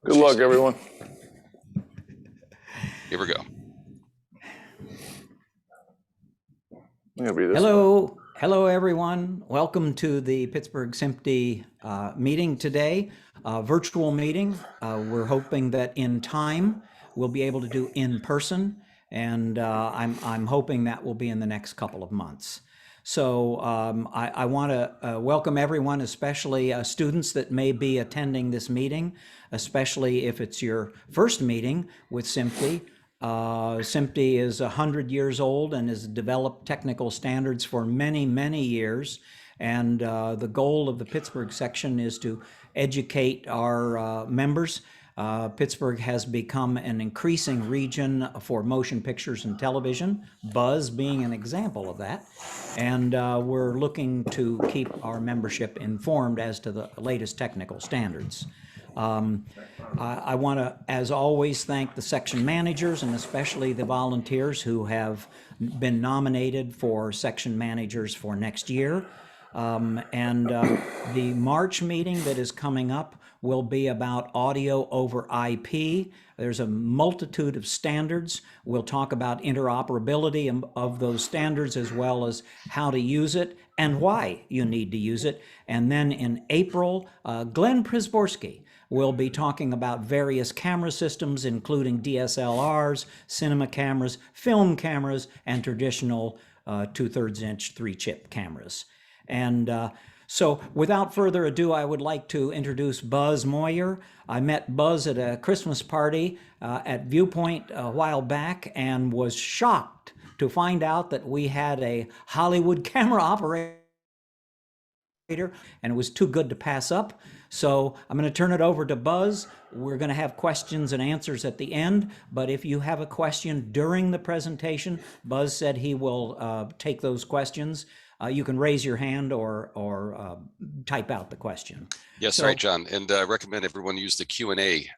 Good luck, everyone. Here we go. Hello, everyone. Welcome to the Pittsburgh SMPTE meeting today, virtual meeting. We're hoping that in time we'll be able to do in person, and I'm hoping that will be in the next couple of months. So I want to welcome everyone, especially students that may be attending this meeting, especially if it's your first meeting with SMPTE. SMPTE is 100 years old and has developed technical standards for many, many years. And the goal of the Pittsburgh section is to educate our members. Pittsburgh has become an increasing region for motion pictures and television, Buzz being an example of that. And we're looking to keep our membership informed as to the latest technical standards. I want to, as always, thank the section managers and especially the volunteers who have been nominated for section managers for next year. The March meeting that is coming up will be about audio over IP. There's a multitude of standards. We'll talk about interoperability of those standards as well as how to use it and why you need to use it. And then in April, Glenn Prisborski will be talking about various camera systems, including DSLRs, cinema cameras, film cameras, and traditional 2/3 inch 3-chip cameras. And so without further ado, I would like to introduce Buzz Moyer. I met Buzz at a Christmas party at Viewpoint a while back and was shocked to find out that we had a Hollywood camera operator, and it was too good to pass up. So I'm going to turn it over to Buzz. We're going to have questions and answers at the end, but if you have a question during the presentation, Buzz said he will take those questions. You can raise your hand or type out the question. Yes, right, John. And I recommend everyone use the Q&A.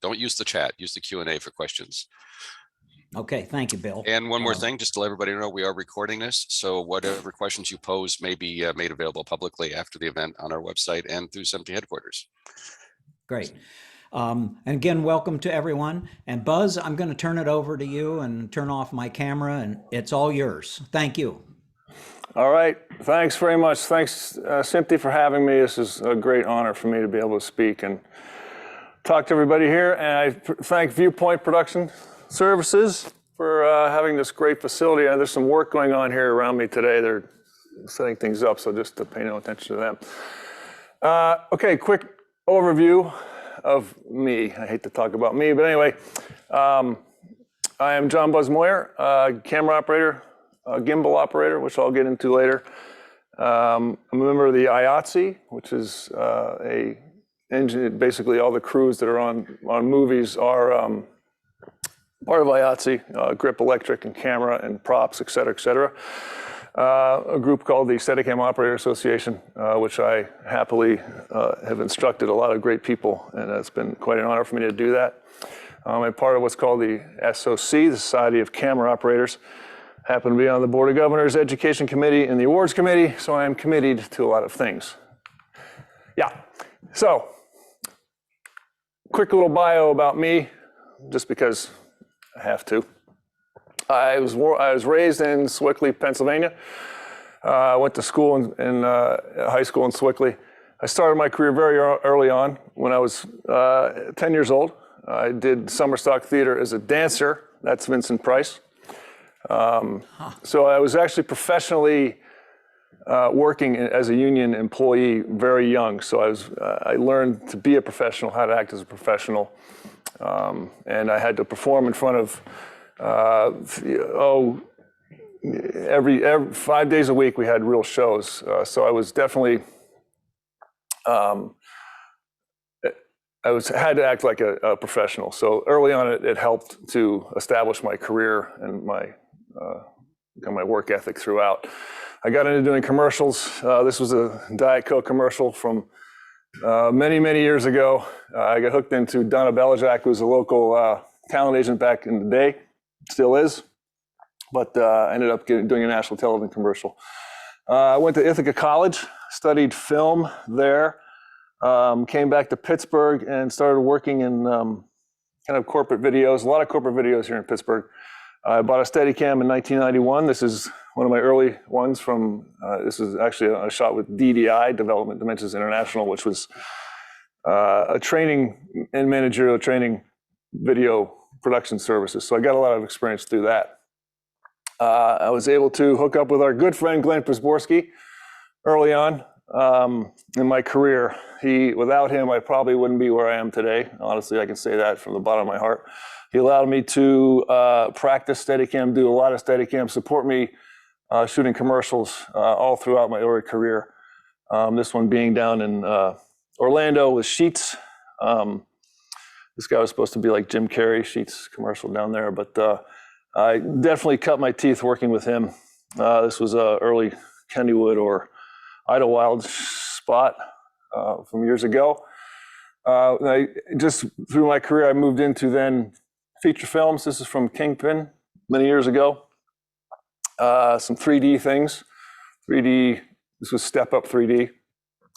Don't use the chat. Use the Q&A for questions. Okay, thank you, Bill. And one more thing, just to let everybody know, we are recording this. So whatever questions you pose may be made available publicly after the event on our website and through SMPTE headquarters. Great. And again, welcome to everyone. And Buzz, I'm going to turn it over to you and turn off my camera, and it's all yours. Thank you. All right. Thanks very much. Thanks, SMPTE, for having me. This is a great honor for me to be able to speak and talk to everybody here. And I thank Viewpoint Production Services for having this great facility. There's some work going on here around me today. They're setting things up, so just to pay no attention to them. Okay, quick overview of me. I hate to talk about me, but anyway, I am John Buzz Moyer, camera operator, gimbal operator, which I'll get into later. I'm a member of the IATSE, which is a engine. Basically, all the crews that are on movies are part of IATSE, grip, electric, and camera, and props, et cetera, et cetera. A group called the Steadicam Operator Association, which I happily have instructed a lot of great people, and it's been quite an honor for me to do that. I'm part of what's called the SOC, the Society of Camera Operators. Happen to be on the Board of Governors Education Committee and the Awards Committee, so I am committed to a lot of things. Yeah, so quick little bio about me, just because I have to. I was raised in Sewickley, Pennsylvania. I went to school in high school in Sewickley. I started my career very early on when I was 10 years old. I did summer stock theater as a dancer. That's Vincent Price. So I was actually professionally working as a union employee very young. So I learned to be a professional, how to act as a professional. And I had to perform in front of, every 5 days a week we had real shows. So I was definitely, had to act like a professional. So early on it helped to establish my career and my work ethic throughout. I got into doing commercials. This was a Diet Coke commercial from many, many years ago. I got hooked into Donna Belijack, who was a local talent agent back in the day, still is, but I ended up doing a national television commercial. I went to Ithaca College, studied film there. Came back to Pittsburgh and started working in kind of corporate videos, a lot of corporate videos here in Pittsburgh. I bought a Steadicam in 1991. This is one of my early ones from, this is actually a shot with DDI, Development Dimensions International, which was a training and managerial training video production services. So I got a lot of experience through that. I was able to hook up with our good friend, Glenn Przeborski, early on in my career. Without him, I probably wouldn't be where I am today. Honestly, I can say that from the bottom of my heart. He allowed me to practice Steadicam, do a lot of Steadicam, support me shooting commercials all throughout my early career. This one being down in Orlando with Sheets. This guy was supposed to be like Jim Carrey, Sheets commercial down there, but I definitely cut my teeth working with him. This was a early Kennywood or Idlewild spot from years ago. Just through my career, I moved into then feature films. This is from Kingpin many years ago. Some 3D things. 3D, this was Step Up 3D.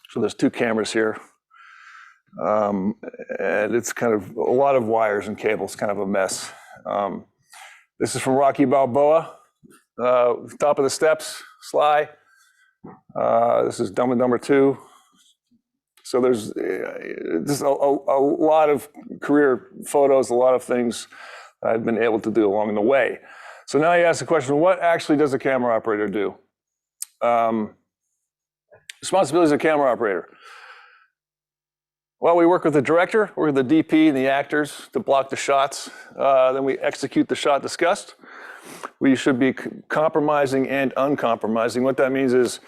So there's two cameras here. And it's kind of a lot of wires and cables, kind of a mess. This is from Rocky Balboa. Top of the steps, Sly. This is Dumb and Dumber 2. So there's just a lot of career photos, a lot of things I've been able to do along the way. So now you ask the question, what actually does a camera operator do? Responsibilities of a camera operator. Well, we work with the director, work with the DP and the actors to block the shots. Then we execute the shot discussed. We should be compromising and uncompromising. What that means is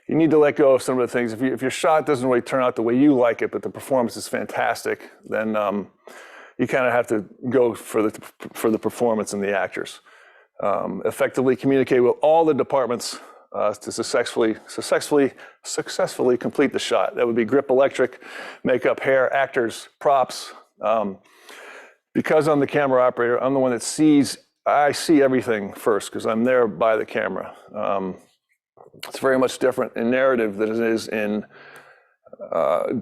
you need to let go of some of the things. If your shot doesn't really turn out the way you like it, but the performance is fantastic, then you kind of have to go for the performance and the actors. Effectively communicate with all the departments to successfully complete the shot. That would be grip, electric, makeup, hair, actors, props. Because I'm the camera operator, I'm the one that I see everything first because I'm there by the camera. It's very much different in narrative than it is in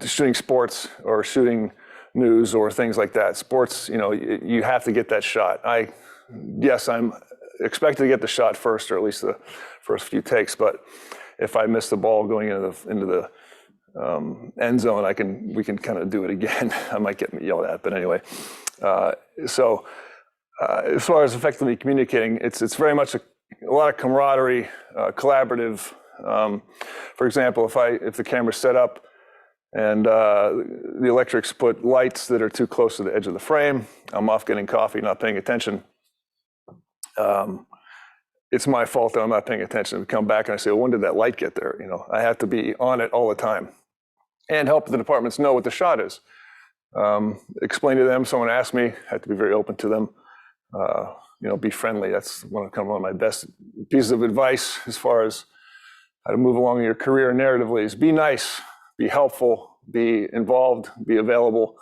shooting sports or shooting news or things like that. Sports, you have to get that shot. Yes, I'm expected to get the shot first, or at least the first few takes. But if I miss the ball going into the end zone, we can kind of do it again. I might get yelled at, but anyway. As far as effectively communicating, it's very much a lot of camaraderie, collaborative. For example, if the camera's set up and the electrics put lights that are too close to the edge of the frame, I'm off getting coffee, not paying attention. It's my fault that I'm not paying attention. We come back and I say, well, when did that light get there? I have to be on it all the time and help the departments know what the shot is. Explain to them, someone asks me, I have to be very open to them. Be friendly. That's one of my best pieces of advice as far as how to move along in your career narratively is be nice, be helpful, be involved, be available.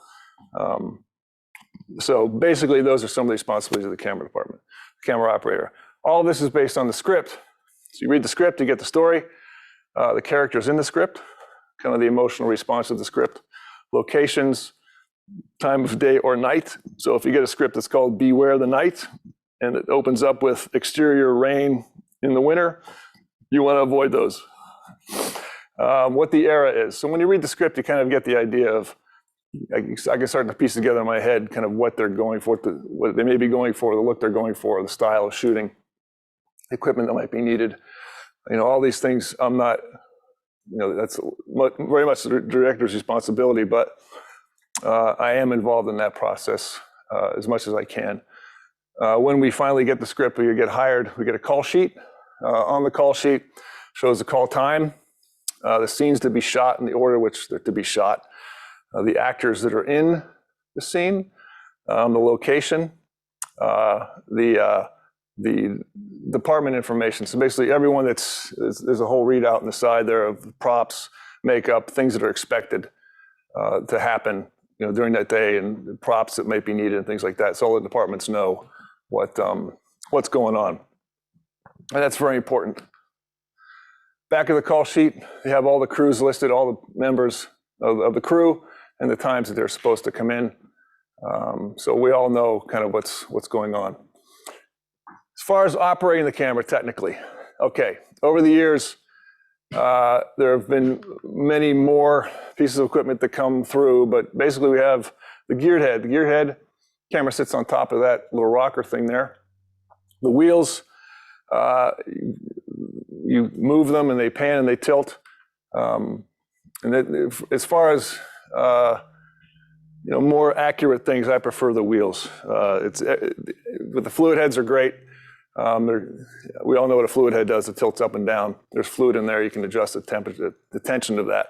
So basically those are some of the responsibilities of the camera department, camera operator. All of this is based on the script. So you read the script, you get the story, the characters in the script, kind of the emotional response of the script, locations, time of day or night. So if you get a script that's called Beware the Night, and it opens up with exterior rain in the winter, you want to avoid those. What the era is. So when you read the script, you kind of get the idea of, I can start to piece together in my head kind of what they're going for, what they may be going for, the look they're going for, the style of shooting, equipment that might be needed. All these things, I'm not, that's very much the director's responsibility, but I am involved in that process as much as I can. When we finally get the script, we get hired, we get a call sheet. On the call sheet shows the call time, the scenes to be shot in the order which they're to be shot, the actors that are in the scene, the location, the department information. So basically everyone there's a whole readout on the side there of props, makeup, things that are expected to happen during that day, and props that might be needed and things like that. So all the departments know what's going on. And that's very important. Back of the call sheet, they have all the crews listed, all the members, of the crew and the times that they're supposed to come in. So we all know kind of what's going on. As far as operating the camera technically, okay, over the years, there have been many more pieces of equipment that come through, but basically we have the geared head. The geared head, camera sits on top of that little rocker thing there. The wheels, you move them and they pan and they tilt. And as far as more accurate things, I prefer the wheels. But the fluid heads are great. We all know what a fluid head does. It tilts up and down. There's fluid in there. You can adjust the temperature, the tension of that.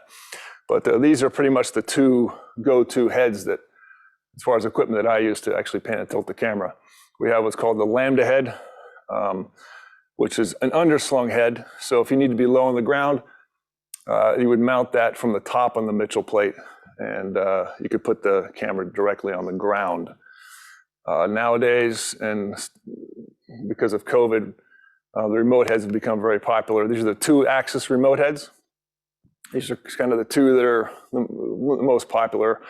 But these are pretty much the two go-to heads that, as far as equipment that I use to actually pan and tilt the camera. We have what's called the lambda head, which is an underslung head. So if you need to be low on the ground, you would mount that from the top on the Mitchell plate, and you could put the camera directly on the ground. Nowadays, and because of COVID, the remote heads have become very popular. These are the 2-axis remote heads. These are kind of the two that are the most popular,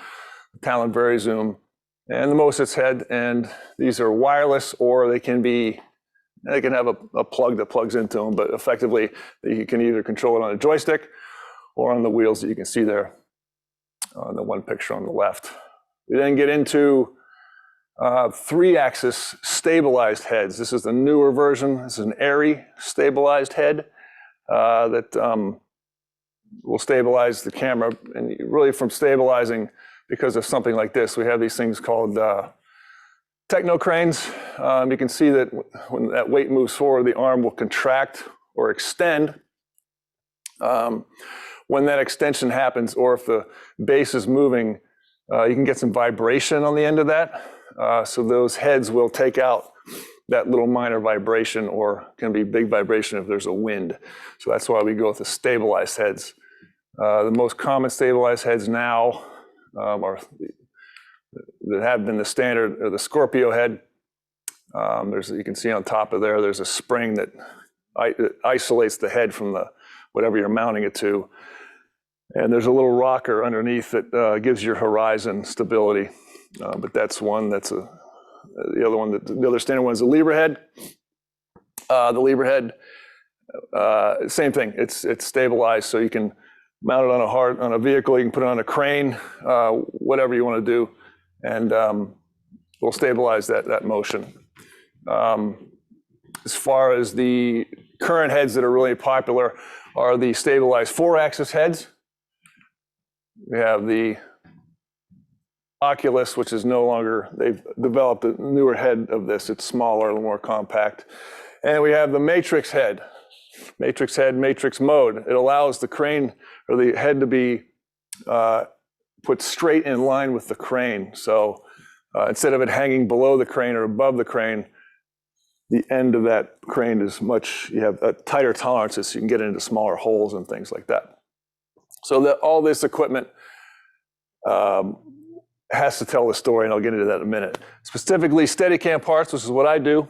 Talon VariZoom and the Mosits head. And these are wireless, or they can have a plug that plugs into them, but effectively you can either control it on a joystick or on the wheels that you can see there on the one picture on the left. We then get into 3-axis stabilized heads. This is the newer version. This is an airy stabilized head that will stabilize the camera. And really from stabilizing, because of something like this, we have these things called techno cranes. You can see that when that weight moves forward, the arm will contract or extend. When that extension happens, or if the base is moving, you can get some vibration on the end of that. So those heads will take out that little minor vibration, or can be big vibration if there's a wind. So that's why we go with the stabilized heads. The most common stabilized heads now that have been the standard are the Scorpio head. You can see on top of there's a spring that isolates the head from whatever you're mounting it to. And there's a little rocker underneath that gives your horizon stability. But that's one. The other standard one is the Libra head. The Libra head, same thing. It's stabilized, so you can mount it on a vehicle. You can put it on a crane, whatever you want to do, and we'll stabilize that motion. As far as the current heads that are really popular are the stabilized 4-axis heads. We have the Oculus, which is no longer, they've developed a newer head of this. It's smaller, a little more compact. And we have the Matrix head. Matrix head, Matrix mode. It allows the crane or the head to be put straight in line with the crane. So instead of it hanging below the crane or above the crane, the end of that crane is you have tighter tolerances, so you can get into smaller holes and things like that. So all this equipment has to tell the story, and I'll get into that in a minute. Specifically, Steadicam parts, which is what I do.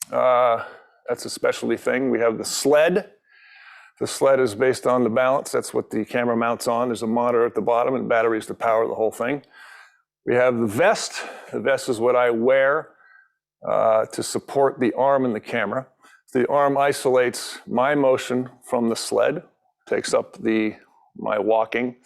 That's a specialty thing. We have the sled. The sled is based on the balance. That's what the camera mounts on. There's a monitor at the bottom and batteries to power the whole thing. We have the vest. The vest is what I wear to support the arm in the camera. The arm isolates my motion from the sled, takes up my walking.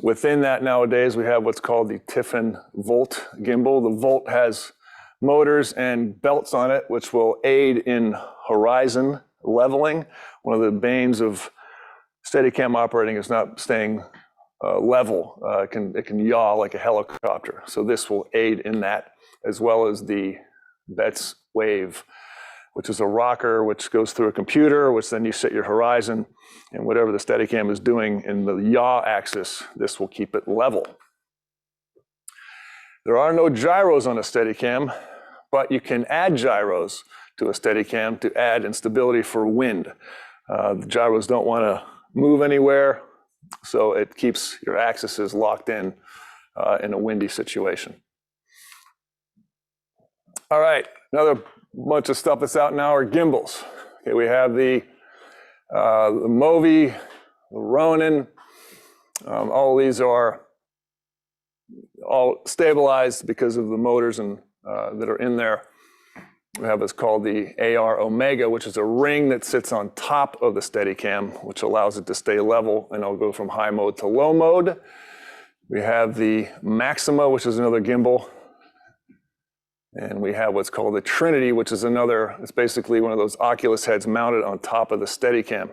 Within that nowadays, we have what's called the Tiffin Volt gimbal. The Volt has motors and belts on it, which will aid in horizon leveling. One of the banes of Steadicam operating is not staying level. It can yaw like a helicopter. So this will aid in that, as well as the Betz Wave, which is a rocker which goes through a computer, which then you set your horizon, and whatever the Steadicam is doing in the yaw axis, this will keep it level. There are no gyros on a Steadicam, but you can add gyros to a Steadicam to add instability for wind. The gyros don't want to move anywhere, so it keeps your axes locked in a windy situation. All right, another bunch of stuff that's out now are gimbals. Okay, we have the Movi, the Ronin. All of these are all stabilized because of the motors and that are in there. We have what's called the AR Omega, which is a ring that sits on top of the Steadicam, which allows it to stay level, and it'll go from high mode to low mode. We have the Maxima, which is another gimbal. And we have what's called the Trinity, which is it's basically one of those Oculus heads mounted on top of the Steadicam.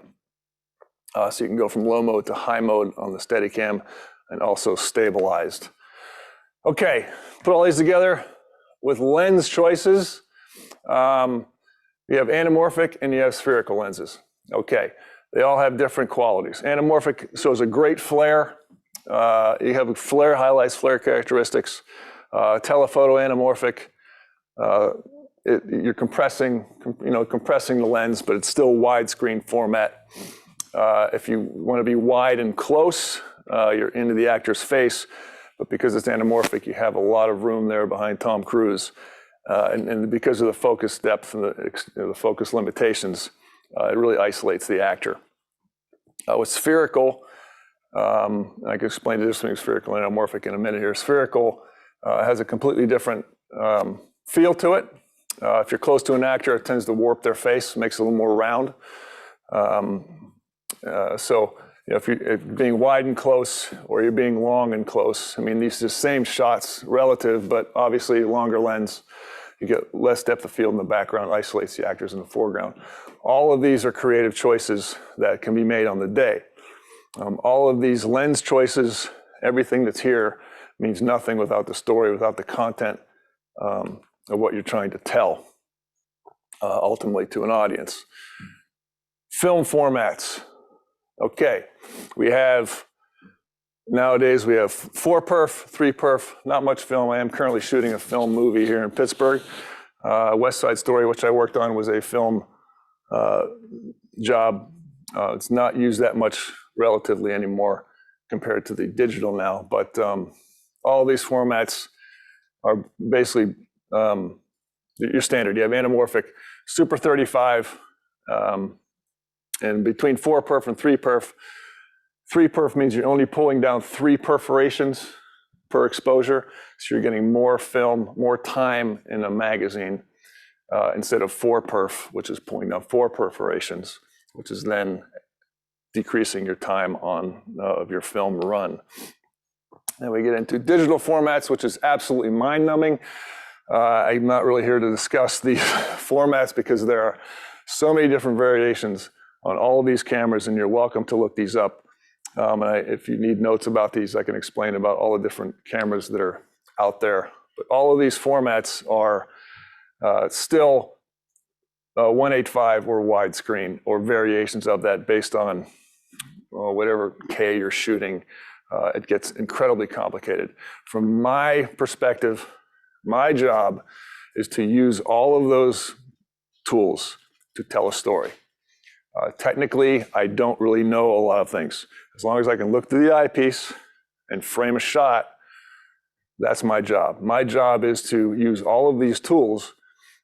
So you can go from low mode to high mode on the Steadicam and also stabilized. Okay, put all these together with lens choices. You have anamorphic and you have spherical lenses. Okay, they all have different qualities. Anamorphic shows a great flare. You have flare highlights, flare characteristics. Telephoto anamorphic, you're compressing the lens, but it's still widescreen format. If you want to be wide and close, you're into the actor's face, but because it's anamorphic, you have a lot of room there behind Tom Cruise. And because of the focus depth and the focus limitations, it really isolates the actor. With spherical, I can explain the difference between spherical and anamorphic in a minute here. Spherical has a completely different feel to it. If you're close to an actor, it tends to warp their face, makes it a little more round. So if you're being wide and close, or you're being long and close, I mean, these are the same shots relative, but obviously longer lens, you get less depth of field in the background, isolates the actors in the foreground. All of these are creative choices that can be made on the day. All of these lens choices, everything that's here, means nothing without the story, without the content of what you're trying to tell, ultimately to an audience. Film formats. Okay, nowadays we have 4-perf, 3-perf, not much film. I am currently shooting a film movie here in Pittsburgh. West Side Story, which I worked on, was a film job. It's not used that much relatively anymore compared to the digital now, but all these formats are basically your standard. You have anamorphic, Super 35, and between 4-perf and 3-perf. 3-perf means you're only pulling down 3 perforations per exposure, so you're getting more film, more time in a magazine, instead of 4-perf, which is pulling down 4 perforations, which is then decreasing your time of your film run. Then we get into digital formats, which is absolutely mind-numbing. I'm not really here to discuss the formats because there are so many different variations on all of these cameras, and you're welcome to look these up. If you need notes about these, I can explain about all the different cameras that are out there. But all of these formats are still 1.8.5 or widescreen, or variations of that based on whatever K you're shooting. It gets incredibly complicated. From my perspective, my job is to use all of those tools to tell a story. Technically, I don't really know a lot of things. As long as I can look through the eyepiece and frame a shot, that's my job. My job is to use all of these tools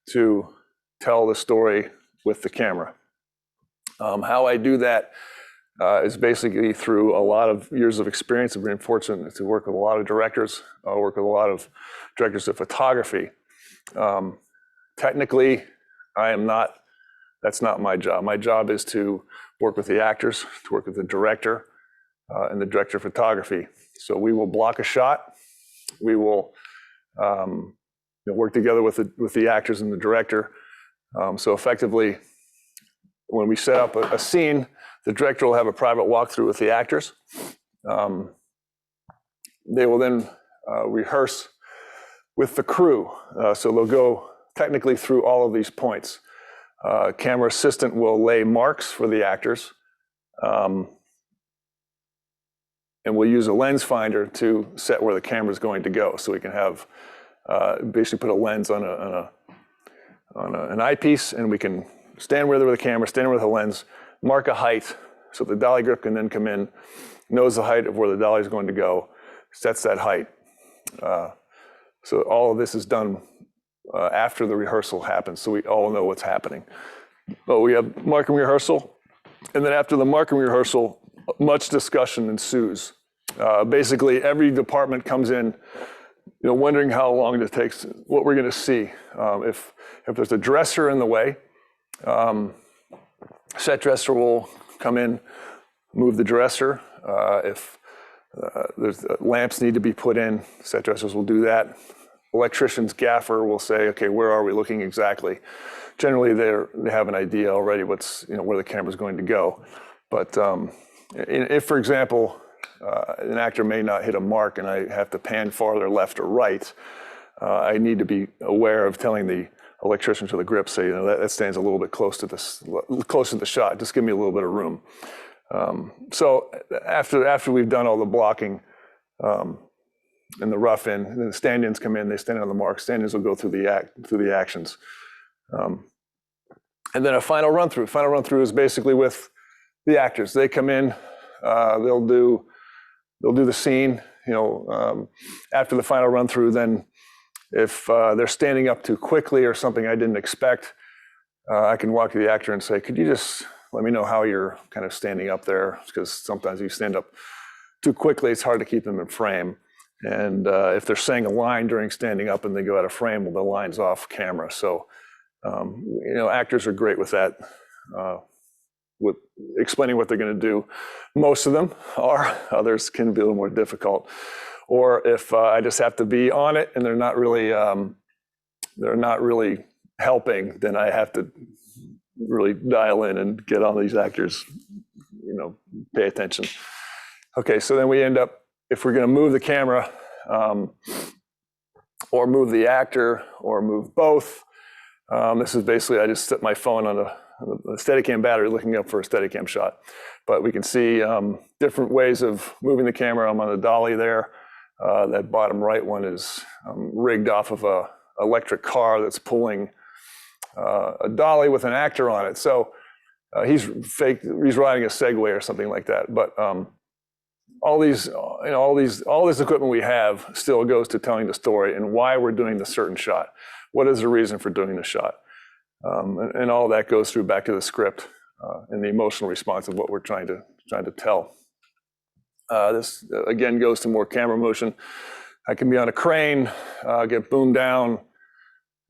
to tell the story with the camera. How I do that is basically through a lot of years of experience. I've been fortunate to work with a lot of directors. I work with a lot of directors of photography. Technically, that's not my job. My job is to work with the actors, to work with the director, and the director of photography. So we will block a shot. We will work together with the actors and the director. So effectively, when we set up a scene, the director will have a private walkthrough with the actors. They will then rehearse with the crew. So they'll go technically through all of these points. Camera assistant will lay marks for the actors. And we'll use a lens finder to set where the camera is going to go. So we can have, basically put a lens on an eyepiece, and we can stand where the camera, stand where the lens, mark a height, so the dolly grip can then come in, knows the height of where the dolly is going to go, sets that height. So all of this is done after the rehearsal happens, so we all know what's happening. But we have marking rehearsal, and then after the marking rehearsal, much discussion ensues Basically, every department comes in, wondering how long it takes, what we're going to see. If there's a dresser in the way, set dresser will come in, move the dresser. If there's lamps need to be put in, set dressers will do that. Electrician's gaffer will say, okay, where are we looking exactly? Generally, they have an idea already where the camera's going to go. But if, for example, an actor may not hit a mark and I have to pan farther left or right, I need to be aware of telling the electrician to the grip, say, that stands a little bit close to the shot. Just give me a little bit of room. So after we've done all the blocking and the rough in, and then the stand-ins come in, they stand on the mark. Stand-ins will go through the actions. And then a final run-through. Final run-through is basically with the actors. They come in, they'll do the scene. After the final run-through, then if they're standing up too quickly or something I didn't expect, I can walk to the actor and say, could you just let me know how you're kind of standing up there? Because sometimes you stand up too quickly, it's hard to keep them in frame. And if they're saying a line during standing up and they go out of frame, well, the line's off camera. So, actors are great with that, with explaining what they're going to do. Most of them are. Others can be a little more difficult. Or if I just have to be on it and they're not really helping, then I have to really dial in and get on these actors, pay attention. Okay, so then we end up, if we're going to move the camera or move the actor or move both, this is basically, I just set my phone on a Steadicam battery looking up for a Steadicam shot. But we can see different ways of moving the camera. I'm on the dolly there. That bottom right one is rigged off of a electric car that's pulling a dolly with an actor on it. So he's riding a Segway or something like that. But all this equipment we have still goes to telling the story and why we're doing the certain shot. What is the reason for doing the shot? And all that goes through back to the script and the emotional response of what we're trying to tell. This again goes to more camera motion. I can be on a crane, get boomed down.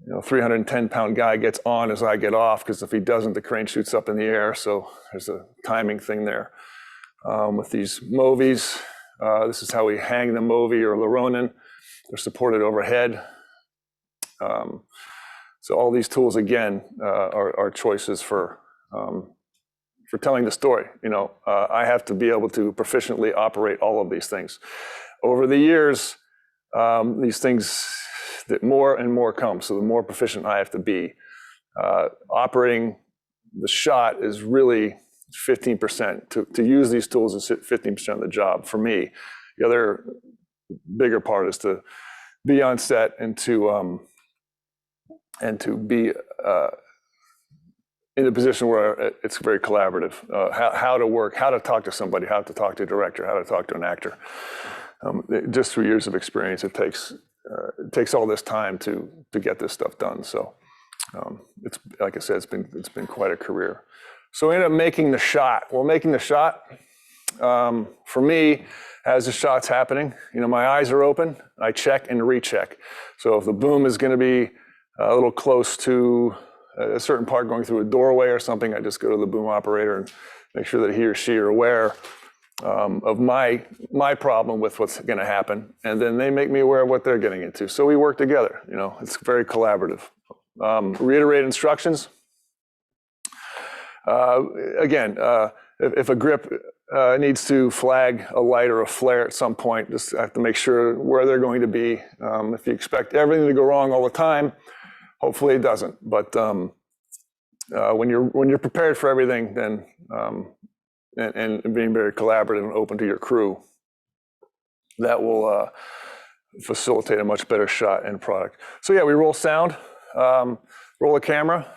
310-pound guy gets on as I get off, because if he doesn't, the crane shoots up in the air. So there's a timing thing there. With these Movies, this is how we hang the Movie or Laronin. They're supported overhead. So all these tools, again, are choices for telling the story. I have to be able to proficiently operate all of these things. Over the years, these things, that more and more come, so the more proficient I have to be. Operating the shot is really 15%. To use these tools is 15% of the job for me. The other bigger part is to be on set and to be in a position where it's very collaborative. How to work, how to talk to somebody, how to talk to a director, how to talk to an actor. Just through years of experience, it takes all this time to get this stuff done. So it's, like I said, it's been quite a career. So we end up making the shot. Well, making the shot, for me, as the shot's happening, my eyes are open, I check and recheck. So if the boom is going to be a little close to a certain part going through a doorway or something, I just go to the boom operator and make sure that he or she are aware of my problem with what's going to happen, and then they make me aware of what they're getting into. So we work together. It's very collaborative. Reiterate instructions. Again, if a grip needs to flag a light or a flare at some point, just have to make sure where they're going to be. If you expect everything to go wrong all the time, hopefully it doesn't. But when you're prepared for everything, then and being very collaborative and open to your crew, that will facilitate a much better shot and product. So yeah, we roll sound, roll a camera.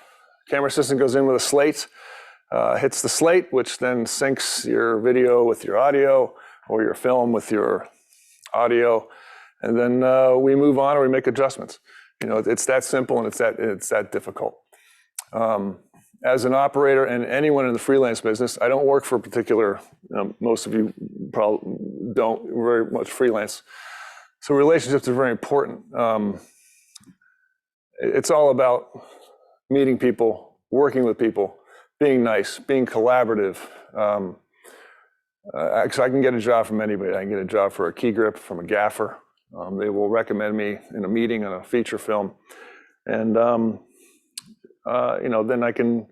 Camera system goes in with a slate, hits the slate, which then syncs your video with your audio or your film with your audio, and then we move on or we make adjustments. It's that simple and it's that difficult. as an operator and anyone in the freelance business, I don't work for a particular, most of you probably don't very much freelance. So relationships are very important. It's all about meeting people, working with people, being nice, being collaborative. Because I can get a job from anybody. I can get a job for a key grip from a gaffer. They will recommend me in a meeting on a feature film. And, then I can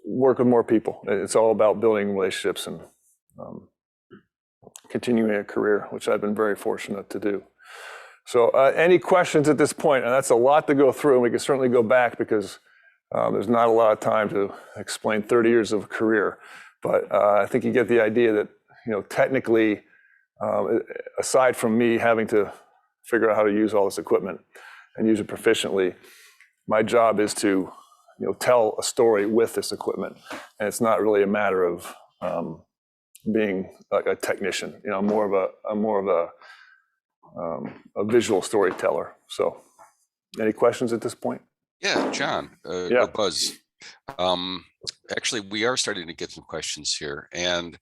work with more people. It's all about building relationships and continuing a career, which I've been very fortunate to do. So any questions at this point? And that's a lot to go through, and we can certainly go back because there's not a lot of time to explain 30 years of a career. But I think you get the idea that, technically, aside from me having to figure out how to use all this equipment and use it proficiently, my job is to, tell a story with this equipment. And it's not really a matter of being like a technician. I'm more of a visual storyteller. So, any questions at this point? Yeah, John, or Buzz. Actually, we are starting to get some questions here, and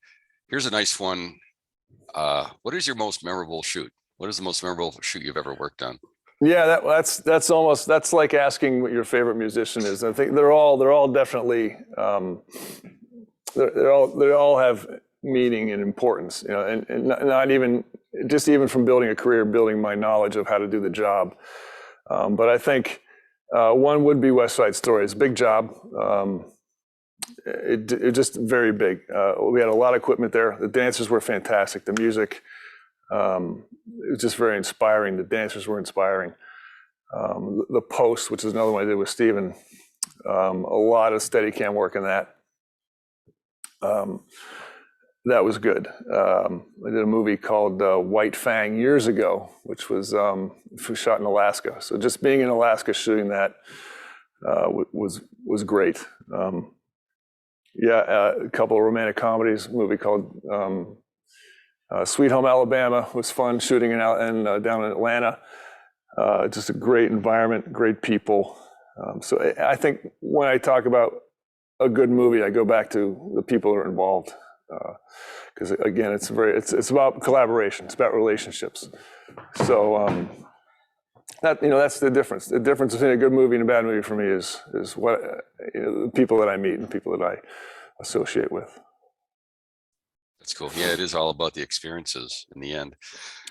here's a nice one. What is your most memorable shoot? What is the most memorable shoot you've ever worked on? Yeah, that's like asking what your favorite musician is. I think they're all definitely they all have meaning and importance, and not even from building a career, building my knowledge of how to do the job. But I think one would be West Side Story. It's a big job. It just very big. We had a lot of equipment there. The dancers were fantastic. The music, it was just very inspiring. The dancers were inspiring. The Post, which is another one I did with Steven, a lot of Steadicam work in that. That was good. I did a movie called White Fang years ago, which was shot in Alaska. So just being in Alaska shooting that was great. A couple of romantic comedies. A movie called Sweet Home Alabama was fun shooting down in Atlanta. Just a great environment, great people. So I think when I talk about a good movie, I go back to the people that are involved. Because again, it's about collaboration. It's about relationships. So that's the difference. The difference between a good movie and a bad movie for me is what the people that I meet and people that I associate with. That's cool. Yeah, it is all about the experiences in the end.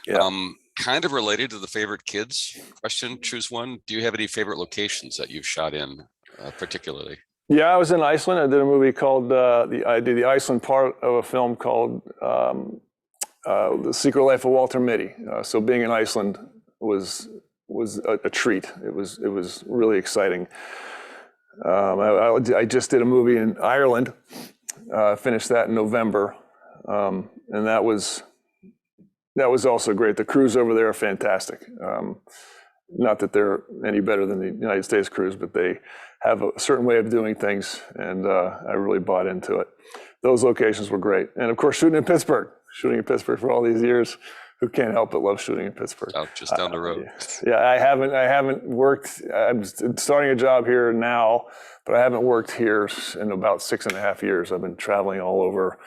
Yeah. Kind of related to the favorite kids question. Choose one. Do you have any favorite locations that you've shot in, particularly? Yeah, I was in Iceland. I did a movie called I did the Iceland part of a film called The Secret Life of Walter Mitty. So being in Iceland was a treat. It was really exciting. I just did a movie in Ireland. Finished that in November, and that was also great. The crews over there are fantastic. Not that they're any better than the United States crews, but they have a certain way of doing things, and I really bought into it. Those locations were great. And of course, shooting in Pittsburgh for all these years. Who can't help but love shooting in Pittsburgh? Just down the road. Yeah, I haven't worked. I'm starting a job here now, but I haven't worked here in about 6.5 years. I've been traveling all over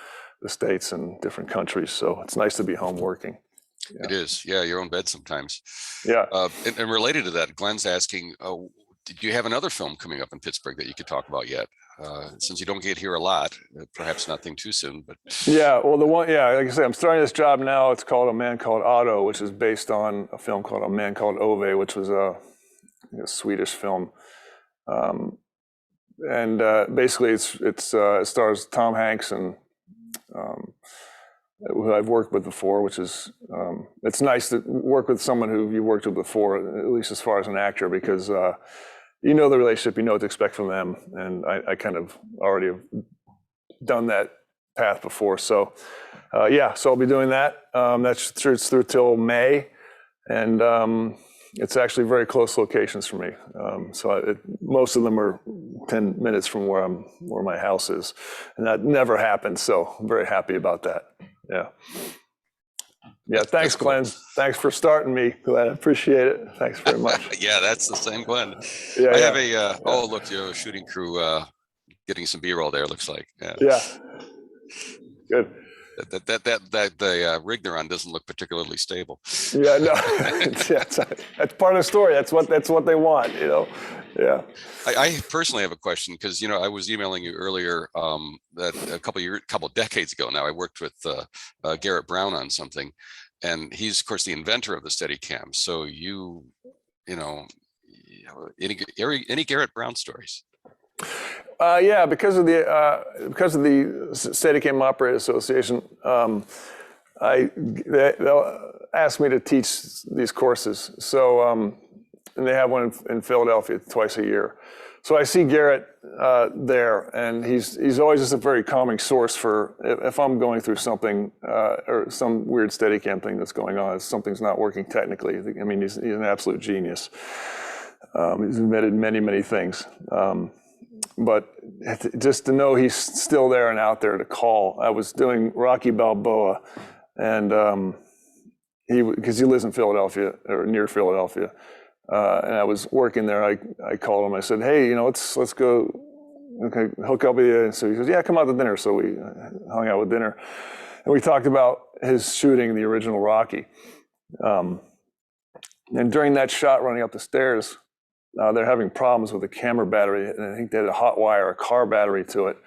the States and different countries, so it's nice to be home working. Yeah. It is. Yeah, your own bed sometimes. Yeah. And related to that, Glenn's asking, did you have another film coming up in Pittsburgh that you could talk about yet? Since you don't get here a lot, perhaps nothing too soon, but. Yeah, well, like I said, I'm starting this job now. It's called A Man Called Otto, which is based on a film called A Man Called Ove, which was a Swedish film. Basically it stars Tom Hanks and who I've worked with before, which is, it's nice to work with someone who you worked with before, at least as far as an actor, because you know the relationship, you know what to expect from them. And I kind of already have done that path before. So so I'll be doing that. That's through till May. And it's actually very close locations for me. Most of them are 10 minutes from where my house is. And that never happened. So I'm very happy about that. Yeah. Yeah, thanks, Glenn. Thanks for starting me, Glenn. I appreciate it. Thanks very much. Yeah, that's the same Glenn. Yeah, I have a look, your shooting crew getting some B-roll there, looks like. Yeah. Good. The rig they're on doesn't look particularly stable. Yeah, no, that's part of the story. That's what they want, you know. Yeah. I personally have a question because, you know, I was emailing you earlier that a couple decades ago now, I worked with Garrett Brown on something, and he's of course the inventor of the Steadicam. So you know, any Garrett Brown stories? Yeah, because of the Steadicam Operator Association, they'll ask me to teach these courses. So, and they have one in Philadelphia twice a year. So I see Garrett there, and he's always just a very calming source for if I'm going through something or some weird Steadicam thing that's going on, if something's not working technically. I mean, he's an absolute genius. He's invented many things. But just to know he's still there and out there to call. I was doing Rocky Balboa, and because he lives in Philadelphia or near Philadelphia, and I was working there. I called him. I said, "Hey, you know, let's go. Okay, hook up with you." And so he says, "Yeah, come out to dinner." So we hung out with dinner, and we talked about his shooting the original Rocky. And during that shot, running up the stairs, they're having problems with the camera battery, and I think they had a hot wire, a car battery to it.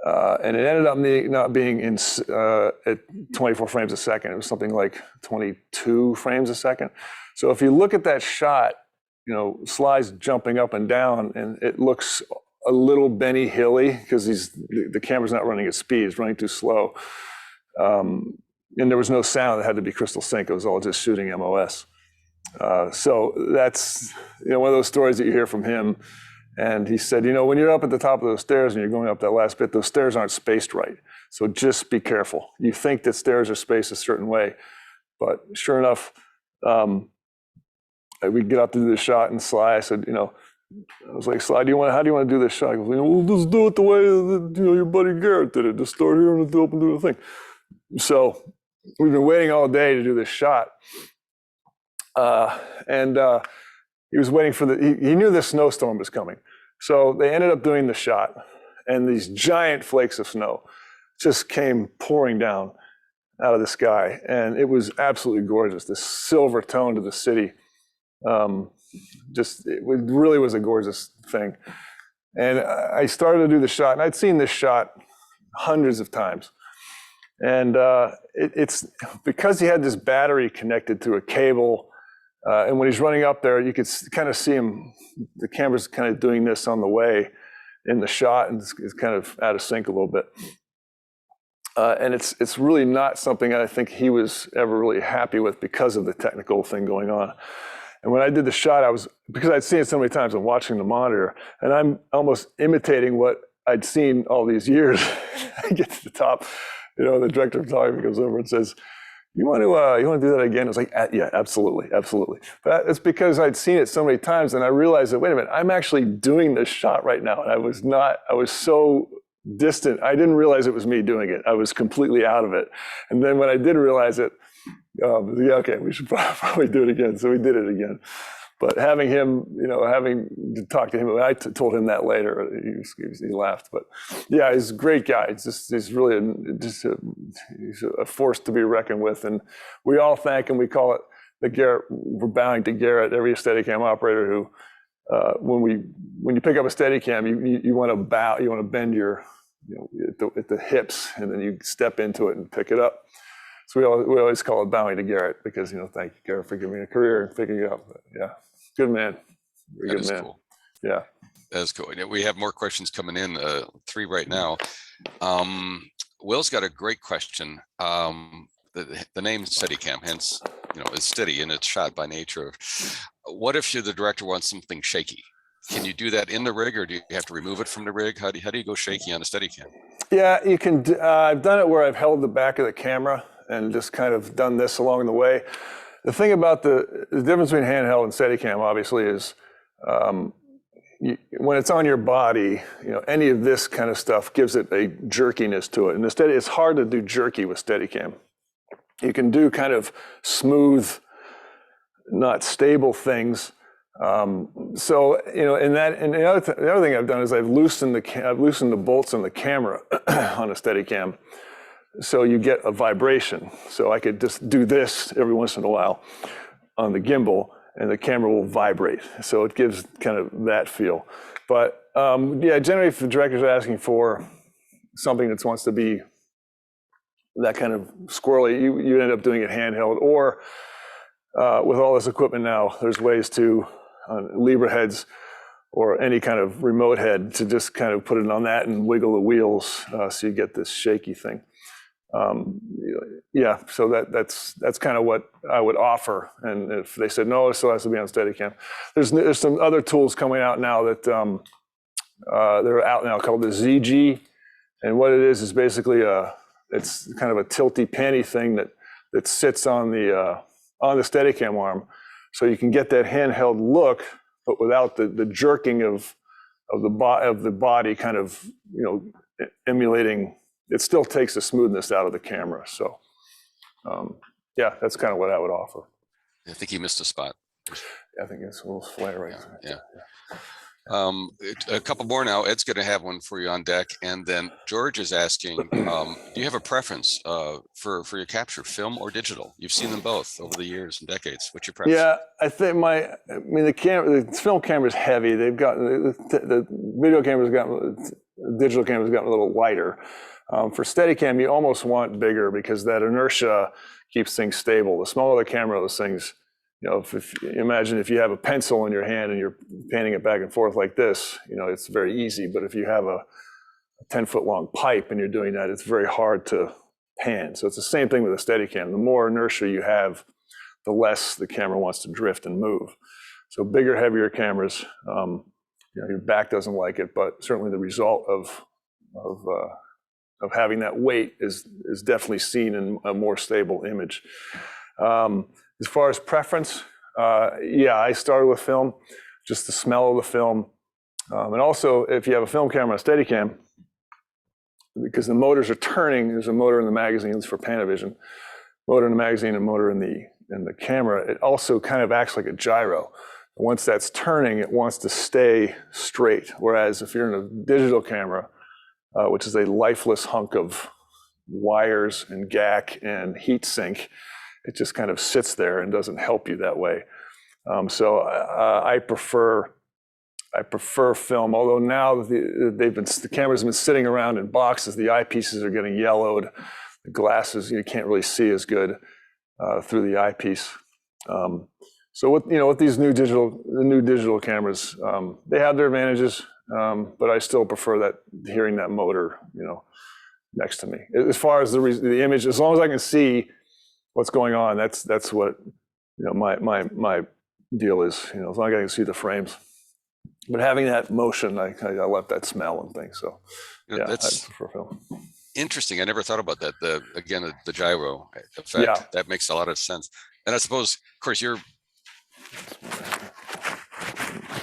And it ended up not being at 24 frames a second. It was something like 22 frames a second. So if you look at that shot, you know, Sly's jumping up and down, and it looks a little Benny Hilly because the camera's not running at speed; it's running too slow. And there was no sound; it had to be crystal sync. It was all just shooting MOS. So that's, you know, one of those stories that you hear from him. And he said, you know, when you're up at the top of those stairs and you're going up that last bit, those stairs aren't spaced right. So just be careful. You think that stairs are spaced a certain way, but sure enough, we get up to do the shot, and Sly, I said, you know, I was like, Sly, how do you want to do this shot? He goes, you know, we'll just do it the way your buddy Garrett did it. Just start here and do the thing. So we've been waiting all day to do this shot. And he was waiting for he knew this snowstorm was coming. So they ended up doing the shot, and these giant flakes of snow just came pouring down out of the sky. And it was absolutely gorgeous, this silver tone to the city. It really was a gorgeous thing. And I started to do the shot, and I'd seen this shot hundreds of times. And it's because he had this battery connected to a cable. And when he's running up there, you could kind of see him, the camera's kind of doing this on the way in the shot, and it's kind of out of sync a little bit. And it's really not something I think he was ever really happy with because of the technical thing going on. And when I did the shot, because I'd seen it so many times, I'm watching the monitor, and I'm almost imitating what I'd seen all these years. I get to the top, you know, the director of photography goes over and says, you want to do that again? I was like, yeah, absolutely. But it's because I'd seen it so many times, and I realized that, wait a minute, I'm actually doing this shot right now. And I was so distant. I didn't realize it was me doing it. I was completely out of it. And then when I did realize it, yeah, okay, we should probably do it again. So we did it again. But having him, you know, having to talk to him, I told him that later. He laughed. But yeah, he's a great guy. He's really he's a force to be reckoned with. And we all thank him. We call it we're bowing to Garrett, every Steadicam operator who, when you pick up a Steadicam, you want to bow, you want to bend your, you know, at the hips, and then you step into it and pick it up. So we always call it bowing to Garrett because, you know, thank you, Garrett, for giving me a career and picking it up. But yeah, good man. Very good man. Cool. Yeah. That's cool. We have more questions coming in, 3 right now. Will's got a great question. The name Steadicam, hence, you know, is steady and it's shot by nature. What if the director wants something shaky? Can you do that in the rig, or do you have to remove it from the rig? How do you go shaky on a Steadicam? Yeah, you can. I've done it where I've held the back of the camera and just kind of done this along the way. The thing about the difference between handheld and Steadicam, obviously, is when it's on your body, you know, any of this kind of stuff gives it a jerkiness to it. And it's hard to do jerky with Steadicam. You can do kind of smooth, not stable things So and the other thing I've done is I've loosened the bolts on the camera on a Steadicam, so you get a vibration. So I could just do this every once in a while on the gimbal, and the camera will vibrate. So it gives kind of that feel. But yeah, generally, if the director's asking for something that wants to be that kind of squirrely, you end up doing it handheld, or with all this equipment now, there's ways to Libra heads or any kind of remote head to just kind of put it on that and wiggle the wheels, so you get this shaky thing. Yeah, so that's kind of what I would offer. And if they said no, it still has to be on Steadicam. There's some other tools coming out now that they're out now called the ZG, and what it is basically it's kind of a tilty panty thing that sits on the Steadicam arm, so you can get that handheld look, but without the jerking of the body kind of emulating. It still takes the smoothness out of the camera. So yeah, that's kind of what I would offer. I think he missed a spot. I think it's a little flare right there. Yeah. A couple more now. Ed's going to have one for you on deck, and then George is asking, do you have a preference for your capture, film or digital? You've seen them both over the years and decades. What's your preference? Yeah, I think the film camera's heavy. They've gotten the video camera's gotten, digital camera's gotten a little lighter. For Steadicam, you almost want bigger because that inertia keeps things stable. The smaller the camera, those things. If imagine if you have a pencil in your hand and you're panning it back and forth like this, it's very easy. But if you have a 10-foot long pipe and you're doing that, it's very hard to pan. So it's the same thing with a Steadicam. The more inertia you have, the less the camera wants to drift and move. So bigger, heavier cameras, your back doesn't like it, but certainly the result of having that weight is definitely seen in a more stable image. As far as preference, yeah, I started with film, just the smell of the film. And also, if you have a film camera, a Steadicam, because the motors are turning, there's a motor in the magazines for Panavision, motor in the magazine and motor in the camera, it also kind of acts like a gyro. Once that's turning, it wants to stay straight. Whereas if you're in a digital camera, which is a lifeless hunk of wires and gack and heat sink, it just kind of sits there and doesn't help you that way. So I prefer film, although now the cameras have been sitting around in boxes, the eyepieces are getting yellowed, the glasses, you can't really see as good through the eyepiece. So with these new digital cameras, they have their advantages, but I still prefer hearing that motor, next to me. As far as the image, as long as I can see what's going on, that's what my deal is. As long as I can see the frames. But having that motion, I love that smell and things. So yeah, that's I prefer film. Interesting. I never thought about that. The gyro effect. Yeah. That makes a lot of sense. And I suppose, of course, you're.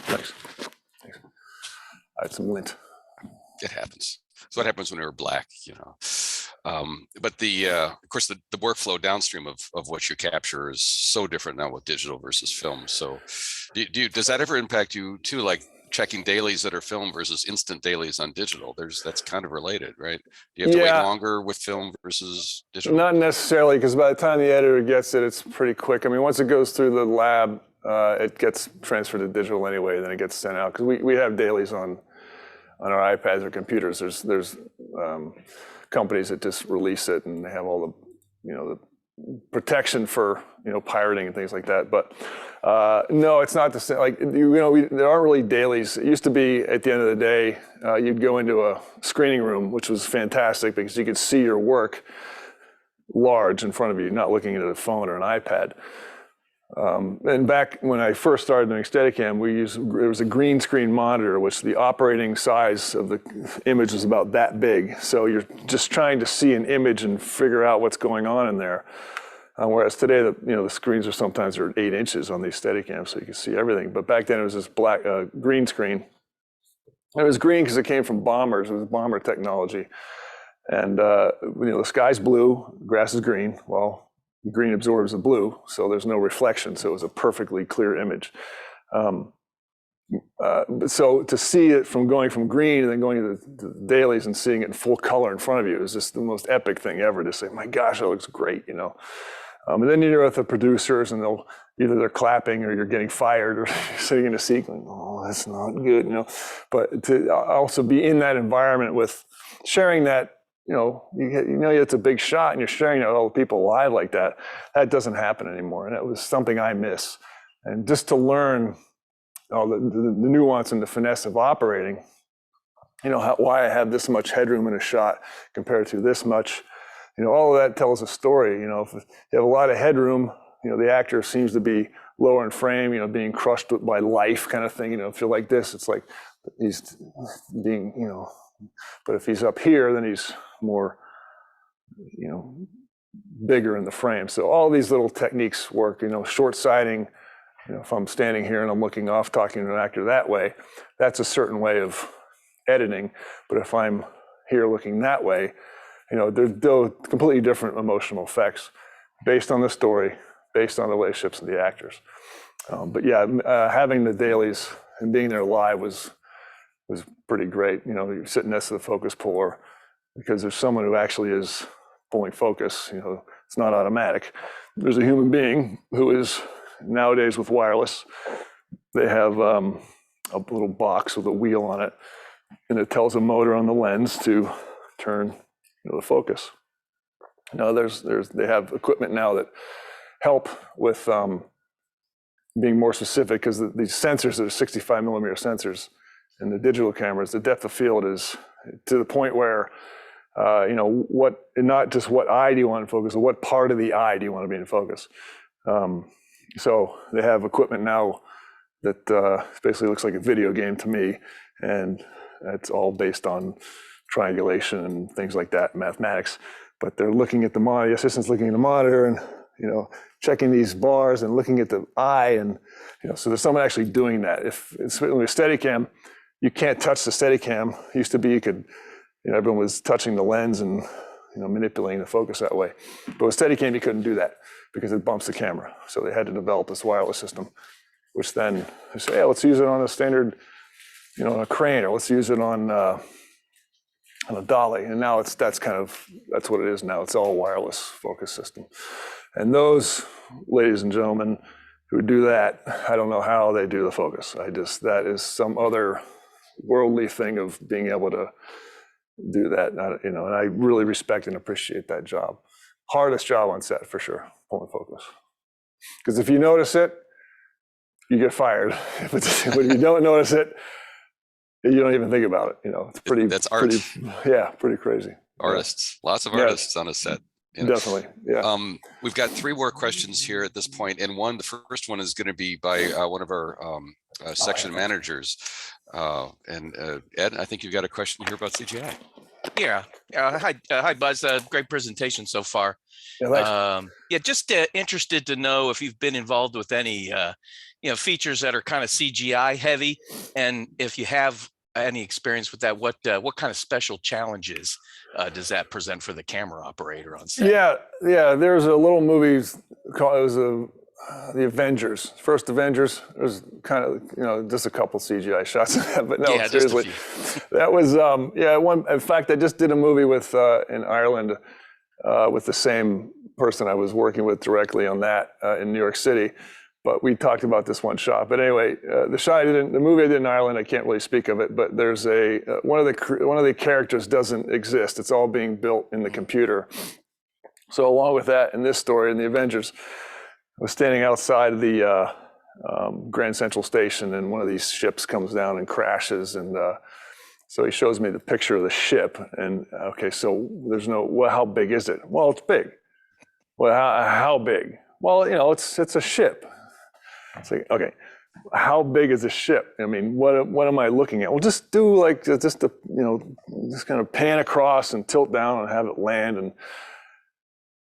Thanks. I had some lint. It happens. That's what happens when we were black, But of course, the workflow downstream of what you capture is so different now with digital versus film. So, does that ever impact you too? Like checking dailies that are film versus instant dailies on digital. That's kind of related, right? Do you have to wait longer with film versus digital? Not necessarily, because by the time the editor gets it, it's pretty quick. I mean, once it goes through the lab, it gets transferred to digital anyway, then it gets sent out. Because we have dailies on our iPads or computers. There's companies that just release it, and they have all the protection for pirating and things like that. But no, it's not the same. Like there aren't really dailies. It used to be at the end of the day, you'd go into a screening room, which was fantastic because you could see your work large in front of you, not looking at a phone or an iPad. And back when I first started doing Steadicam, there was a green screen monitor, which the operating size of the image was about that big. So you're just trying to see an image and figure out what's going on in there. Whereas today, the screens are sometimes 8 inches on these Steadicams, so you can see everything. But back then it was this black green screen. And it was green because it came from bombers. It was bomber technology. And the sky's blue, grass is green. Well, green absorbs the blue, so there's no reflection. So it was a perfectly clear image. So to see it from going from green and then going to the dailies and seeing it in full color in front of you is just the most epic thing ever, to say, my gosh, that looks great, you know. And then you're with the producers and they're clapping or you're getting fired or you're sitting in a seat going, oh, that's not good, you know. But to also be in that environment with sharing that, you know, it's a big shot and you're sharing it with all the people live like that, that doesn't happen anymore. And that was something I miss. And just to learn all the nuance and the finesse of operating, you know, why I have this much headroom in a shot compared to this much, you know, all of that tells a story. You know, if you have a lot of headroom, you know, the actor seems to be lower in frame, you know, being crushed by life kind of thing. You know, if you're like this, it's like he's being, you know, but if he's up here, then he's more, you know, bigger in the frame. So all these little techniques work, you know, short sighting. You know, if I'm standing here and I'm looking off talking to an actor that way, that's a certain way of editing. But if I'm here looking that way, you know, they're completely different emotional effects based on the story, based on the relationships of the actors. But yeah, having the dailies and being there live was pretty great. You know, you're sitting next to the focus puller because there's someone who actually is pulling focus. You know, it's not automatic. There's a human being who is, nowadays with wireless, they have a little box with a wheel on it, and it tells a motor on the lens to turn, you know, the focus. Now they have equipment now that help with being more specific, because these sensors are 65 millimeter sensors, and the digital cameras, the depth of field is to the point where you know, not just what eye do you want to focus, but what part of the eye do you want to be in focus. So they have equipment now that basically looks like a video game to me, and it's all based on triangulation and things like that, mathematics. But they're looking at the monitor, the assistant's looking at the monitor and, you know, checking these bars and looking at the eye, and, you know, so there's someone actually doing that. If it's with Steadicam, you can't touch the Steadicam. It used to be you could, you know, everyone was touching the lens and, you know, manipulating the focus that way. But with Steadicam, you couldn't do that because it bumps the camera. So they had to develop this wireless system, which then they say, hey, let's use it on a standard, you know, on a crane, or let's use it on a dolly. And now that's what it is now. It's all wireless focus system. And those ladies and gentlemen who do that, I don't know how they do the focus. That is some other worldly thing of being able to do that, you know, and I really respect and appreciate that job. Hardest job on set for sure, pulling focus. Because if you notice it, you get fired. But if you don't notice it, you don't even think about it. You know, it's pretty. That's art. Pretty crazy. Artists, lots of artists on a set. You know? Definitely, yeah. We've got 3 more questions here at this point, and the first one is going to be by one of our section managers. And Ed, I think you've got a question here about CGI. Yeah. Hi, Buzz. Great presentation so far. Yeah, just interested to know if you've been involved with any, you know, features that are kind of CGI heavy, and if you have any experience with that, what kind of special challenges does that present for the camera operator on set? Yeah. There's a little movie called the Avengers, first Avengers. There's kind of, you know, just a couple CGI shots of that, but no, yeah, seriously, that was in fact, I just did a movie with in Ireland with the same person I was working with directly on that in New York City. But we talked about this one shot. But anyway, the movie I did in Ireland, I can't really speak of it, but there's one of the characters doesn't exist. It's all being built in the computer. So along with that, in this story, in the Avengers, I was standing outside of the Grand Central Station, and one of these ships comes down and crashes. And so he shows me the picture of the ship. And okay, so how big is it? Well, it's big. Well, how big? Well, you know, it's a ship. It's like, okay, how big is the ship? I mean, what am I looking at? Well, just do like just kind of pan across and tilt down and have it land. And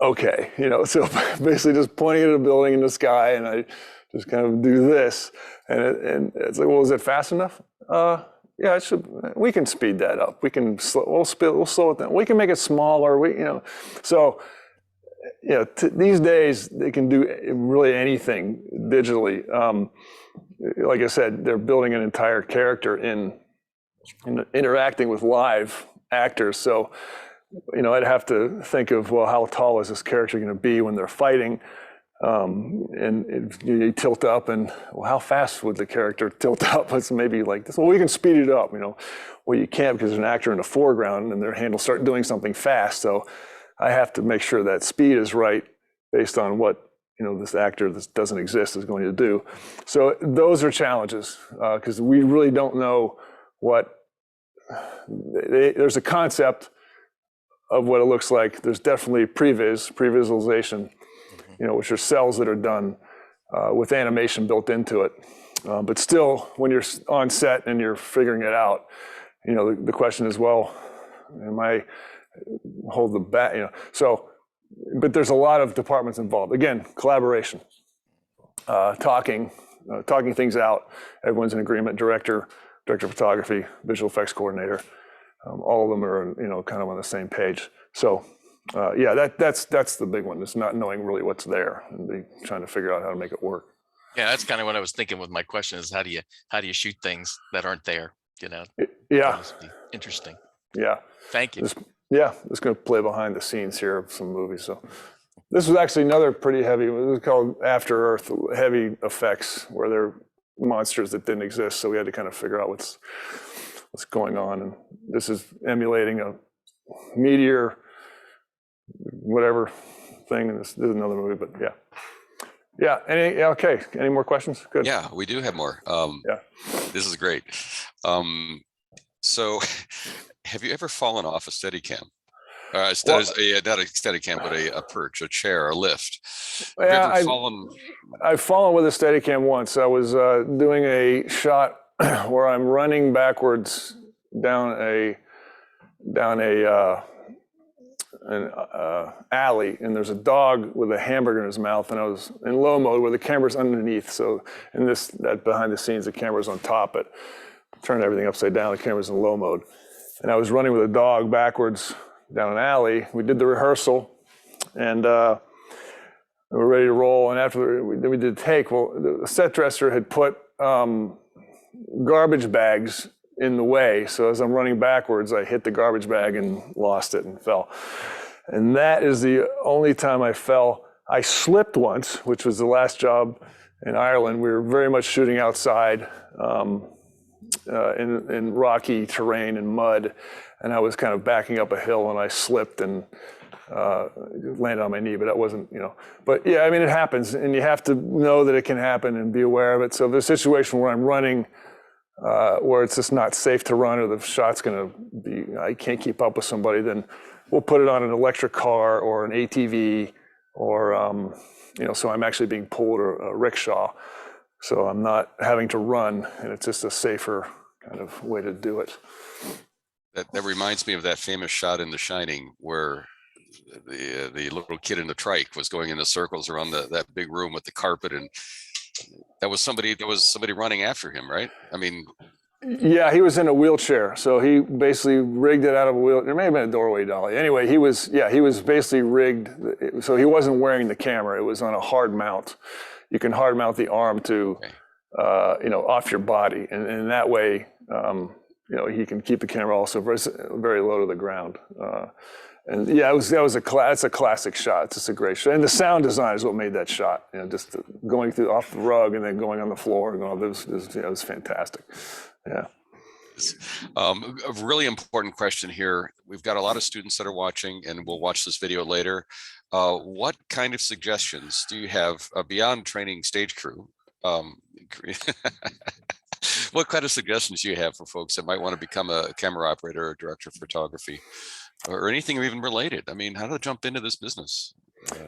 okay, you know, so basically just pointing at a building in the sky, and I just kind of do this, and it's like, well, is it fast enough? Yeah, it should. We can speed that up. We'll slow it down. We can make it smaller. So these days they can do really anything digitally. Like I said, they're building an entire character in interacting with live actors. So, I'd have to think of, well, how tall is this character going to be when they're fighting? And you tilt up, and well, how fast would the character tilt up? It's maybe like this. Well, we can speed it up. Well, you can't because there's an actor in the foreground, and their hand will start doing something fast. So I have to make sure that speed is right based on what this actor that doesn't exist is going to do. So those are challenges because we really don't know what. There's a concept of what it looks like. There's definitely pre-visualization, which are cells that are done with animation built into it. But still, when you're on set and you're figuring it out, the question is, well, am I hold the back, So, but there's a lot of departments involved. Again, collaboration, talking things out. Everyone's in agreement. Director of photography, visual effects coordinator. All of them are, kind of on the same page. So, that's the big one. It's not knowing really what's there and trying to figure out how to make it work. Yeah, that's kind of what I was thinking with my question is how do you shoot things that aren't there? Yeah. That must be interesting. Yeah. Thank you. Just going to play behind the scenes here of some movies. So this was actually another pretty heavy, it was called After Earth, heavy effects, where they're monsters that didn't exist. So we had to kind of figure out what's going on. And this is emulating a meteor, whatever thing. And this is another movie, but yeah. Yeah. Okay. Any more questions? Good. Yeah, we do have more. This is great. So have you ever fallen off a Steadicam? Not a Steadicam, but a perch, a chair, a lift. Have you ever I've fallen with a Steadicam once. I was doing a shot where I'm running backwards down an alley, and there's a dog with a hamburger in his mouth, and I was in low mode where the camera's underneath. So in that behind the scenes, the camera's on top, but turned everything upside down, the camera's in low mode. And I was running with a dog backwards down an alley. We did the rehearsal, and we were ready to roll. And after we did the take, well, the set dresser had put garbage bags in the way. So as I'm running backwards, I hit the garbage bag and lost it and fell. And that is the only time I fell. I slipped once, which was the last job in Ireland. We were very much shooting outside in rocky terrain and mud. And I was kind of backing up a hill, and I slipped and landed on my knee, but that wasn't, But yeah, I mean, it happens, and you have to know that it can happen and be aware of it. So if there's a situation where I'm running where it's just not safe to run, or the shot's going to be, I can't keep up with somebody, then we'll put it on an electric car or an ATV, or so I'm actually being pulled, or a rickshaw, so I'm not having to run, and it's just a safer kind of way to do it. That reminds me of that famous shot in The Shining where the little kid in the trike was going in the circles around that big room with the carpet, and there was somebody running after him, right? I mean, yeah, he was in a wheelchair, so he basically rigged it out of a wheel. There may have been a doorway dolly. Anyway, he was basically rigged, so he wasn't wearing the camera. It was on a hard mount. You can hard mount the arm to, off your body, and in that way, he can keep the camera also very, very low to the ground. And yeah, that's a classic shot. It's just a great shot. And the sound design is what made that shot. Just going through off the rug and then going on the floor and going, it was fantastic. Yeah. A really important question here. We've got a lot of students that are watching, and we'll watch this video later. What kind of suggestions do you have beyond training stage crew? What kind of suggestions do you have for folks that might want to become a camera operator or director of photography, or anything even related? I mean, how to jump into this business?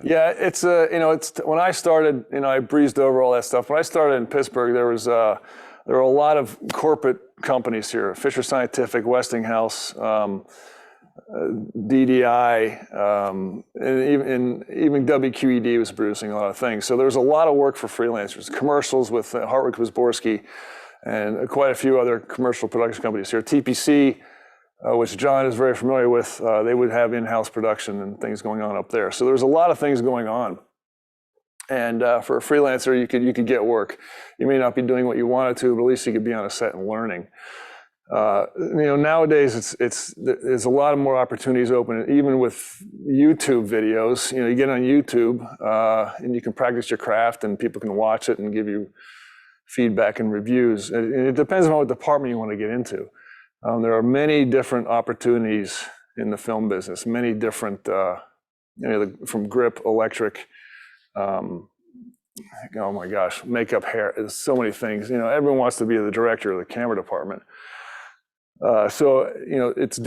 Yeah, it's when I started, I breezed over all that stuff. When I started in Pittsburgh, there were a lot of corporate companies here: Fisher Scientific, Westinghouse, DDI, and even WQED was producing a lot of things. So there was a lot of work for freelancers, commercials with Hartwick Wisborski, and quite a few other commercial production companies here. TPC which John is very familiar with. They would have in-house production and things going on up there. So there's a lot of things going on. And for a freelancer, you could get work. You may not be doing what you wanted to, but at least you could be on a set and learning. Nowadays there's a lot of more opportunities open, even with YouTube videos. You get on YouTube and you can practice your craft, and people can watch it and give you feedback and reviews. And it depends on what department you want to get into. There are many different opportunities in the film business, many different, from grip, electric, oh my gosh, makeup, hair, there's so many things. Everyone wants to be the director of the camera department. So it's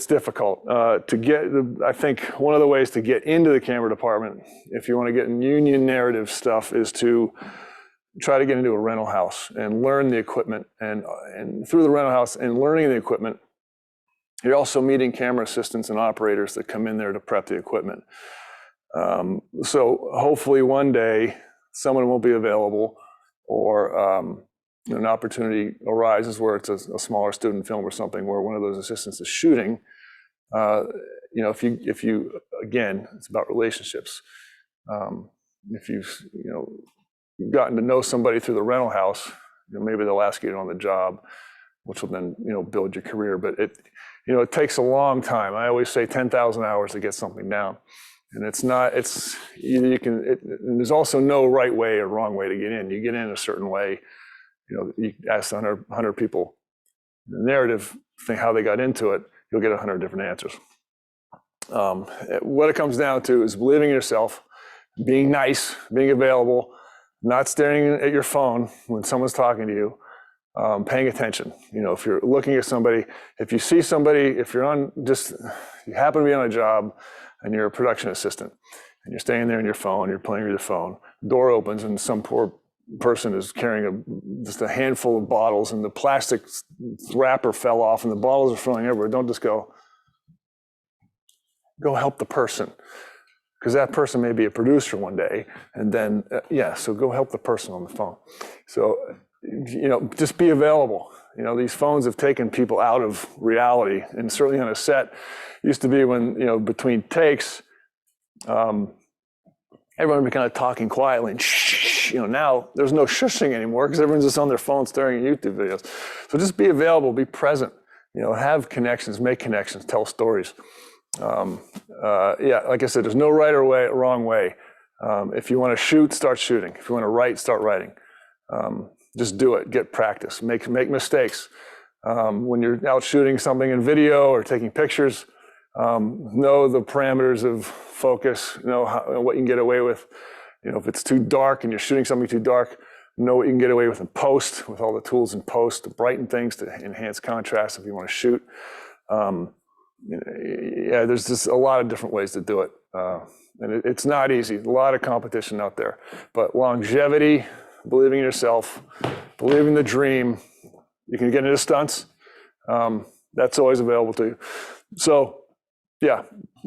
difficult to get. I think one of the ways to get into the camera department, if you want to get in union narrative stuff, is to try to get into a rental house and learn the equipment. And through the rental house and learning the equipment, you're also meeting camera assistants and operators that come in there to prep the equipment. So hopefully one day someone will be available, or an opportunity arises where it's a smaller student film or something where one of those assistants is shooting. If you again, it's about relationships. If you've gotten to know somebody through the rental house, maybe they'll ask you on the job, which will then build your career. But it takes a long time. I always say 10,000 hours to get something down. And there's also no right way or wrong way to get in. You get in a certain way. You ask 100 people the narrative thing, how they got into it, you'll get 100 different answers. What it comes down to is believing in yourself, being nice, being available, not staring at your phone when someone's talking to you, paying attention. If you're looking at somebody, if you see somebody, if you happen to be on a job and you're a production assistant and you're staying there on your phone, you're playing with your phone, door opens and some poor person is carrying just a handful of bottles and the plastic wrapper fell off and the bottles are flowing everywhere. Don't just go help the person, because that person may be a producer one day. And then, so go help the person on the phone. So, just be available. These phones have taken people out of reality, and certainly on a set, used to be when, between takes, everyone would be kind of talking quietly and shh. Now there's no shushing anymore because everyone's just on their phone staring at YouTube videos. So just be available, be present, have connections, make connections, tell stories. Like I said, there's no right or wrong way. If you want to shoot, start shooting. If you want to write, start writing. Just do it, get practice, make mistakes. When you're out shooting something in video or taking pictures, know the parameters of focus, know what you can get away with. If it's too dark and you're shooting something too dark, know what you can get away with in post, with all the tools in post to brighten things, to enhance contrast if you want to shoot. There's just a lot of different ways to do it. And it's not easy, a lot of competition out there. But longevity, believing in yourself, believing the dream, you can get into stunts. That's always available to you. So,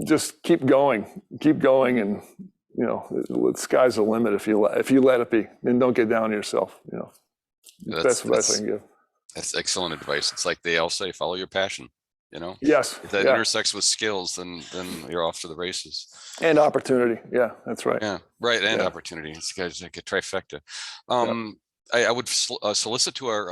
just keep going, and the sky's the limit if you let it be, and don't get down on yourself. That's what I think. That's excellent advice. It's like they all say, follow your passion. Yes. If that intersects with skills, then you're off to the races. And opportunity. Yeah, that's right. Yeah, right. And opportunity. It's like a trifecta. I would solicit to our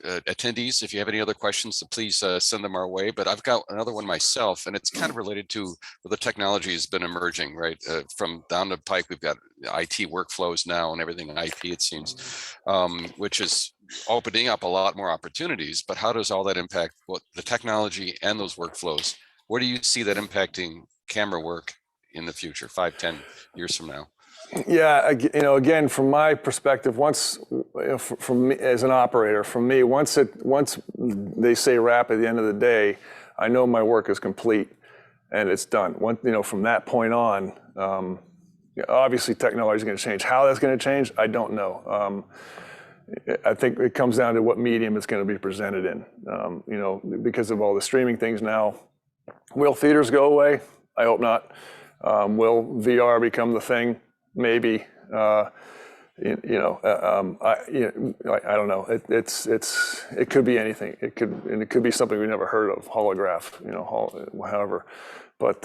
attendees, if you have any other questions, please send them our way. But I've got another one myself, and it's kind of related to where the technology has been emerging, right? From down the pike, we've got IT workflows now and everything IP, it seems, which is opening up a lot more opportunities. But how does all that impact the technology and those workflows? Where do you see that impacting camera work in the future, 5, 10 years from now? Yeah, again, from my perspective, from me as an operator, once they say wrap at the end of the day, I know my work is complete and it's done. From that point on, obviously technology is going to change. How that's going to change, I don't know. I think it comes down to what medium it's going to be presented in. Because of all the streaming things now, will theaters go away? I hope not. Will VR become the thing? Maybe. I don't know. It could be anything. It could be something we never heard of, holograph, however. But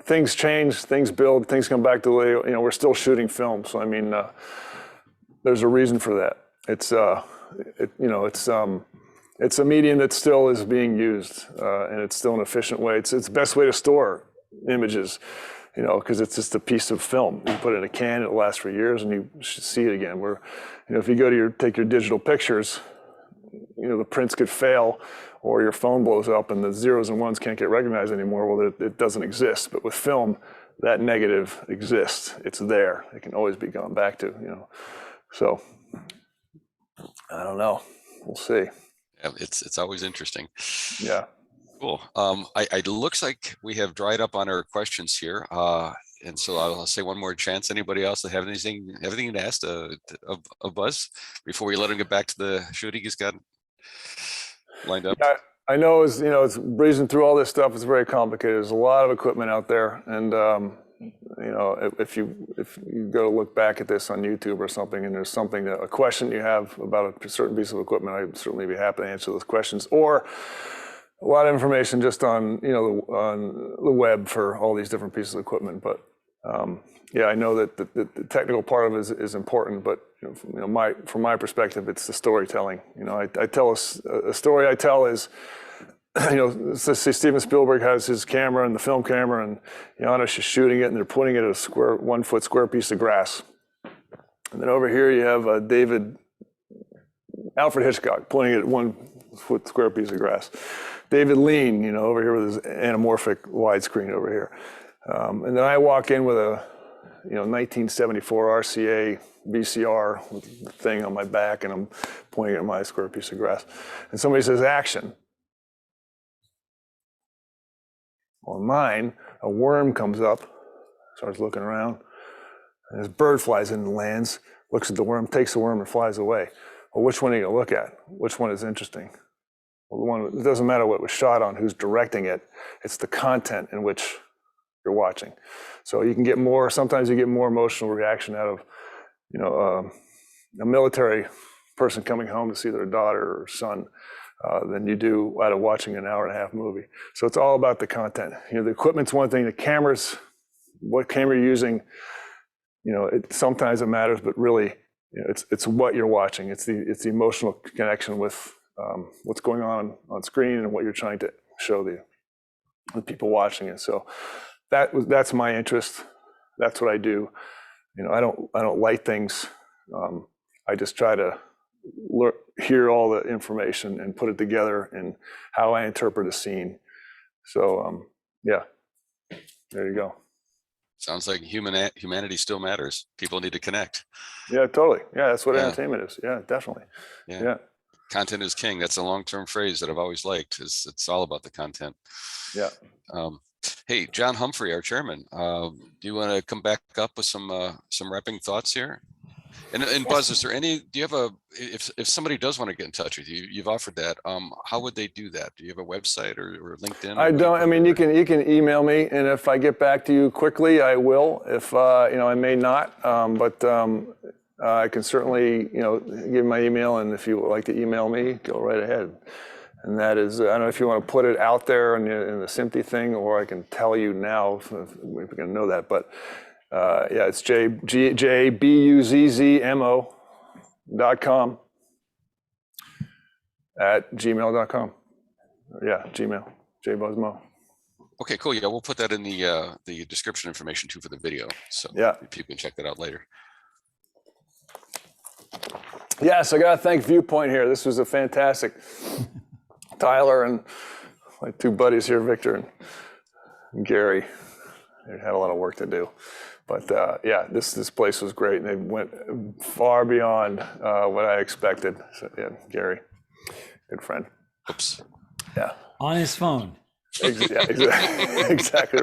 things change, things build, things come back to the way, we're still shooting film. So I mean, there's a reason for that. It's it's a medium that still is being used, and it's still an efficient way. It's the best way to store images, because it's just a piece of film. You put it in a can, it lasts for years, and you should see it again. Where, if you go to take your digital pictures, the prints could fail, or your phone blows up and the zeros and ones can't get recognized anymore. Well, it doesn't exist. But with film, that negative exists. It's there. It can always be gone back to, So, I don't know. We'll see. Yeah, it's always interesting. Yeah. Cool. It looks like we have dried up on our questions here. And so I'll say one more chance. Anybody else that have anything to ask of Buzz before we let him get back to the shooting he's got lined up? Yeah, I know it's breezing through all this stuff. It's very complicated. There's a lot of equipment out there. And, if you go to look back at this on YouTube or something, and there's a question you have about a certain piece of equipment, I'd certainly be happy to answer those questions. Or a lot of information just on on the web for all these different pieces of equipment. But I know that the technical part of it is important. But from my perspective, it's the storytelling. I tell a story. I tell is, say Steven Spielberg has his camera and the film camera, and Janusz is shooting it, and they're putting it at a 1 foot square piece of grass. And then over here you have Alfred Hitchcock pointing it at 1 foot square piece of grass. David Lean, over here with his anamorphic widescreen over here. And then I walk in with a 1974 RCA VCR thing on my back, and I'm pointing at my square piece of grass. And somebody says, action. On mine, a worm comes up, starts looking around, and this bird flies in and lands, looks at the worm, takes the worm, and flies away. Well, which one are you going to look at? Which one is interesting? Well, it doesn't matter what was shot on, who's directing it. It's the content in which you're watching. So you can get sometimes you get more emotional reaction out of, a military person coming home to see their daughter or son than you do out of watching an 1.5-hour movie. So it's all about the content. The equipment's one thing, the cameras, what camera you're using, sometimes it matters, but really, it's what you're watching. It's the emotional connection with what's going on screen and what you're trying to show the people watching it. So that's my interest. That's what I do. I don't light things. I just try to hear all the information and put it together in how I interpret a scene. So there you go. Sounds like humanity still matters. People need to connect. Yeah, totally. Yeah, that's what entertainment is. Yeah, definitely. Yeah. Content is king. That's a long-term phrase that I've always liked. It's all about the content. Yeah. Hey, John Humphrey, our chairman, do you want to come back up with some wrapping thoughts here? And Buzz, is there do you have if somebody does want to get in touch with you, you've offered that, how would they do that? Do you have a website or LinkedIn? I don't. I mean, you can email me, and if I get back to you quickly, I will. If I may not, but I can certainly give my email, and if you would like to email me, go right ahead. And that is, I don't know if you want to put it out there in the SMPTE thing, or I can tell you now if we're going to know that. But it's jbuzzmo.com @gmail.com. Yeah, Gmail, jbuzzmo. Okay, cool. Yeah, we'll put that in the description information too for the video, so people can check that out later. Yes, I got to thank Viewpoint here. This was a fantastic. Tyler and my two buddies here, Victor and Gary, they had a lot of work to do. But this place was great, and they went far beyond what I expected. So, Gary, good friend. Oops. Yeah. On his phone. Exactly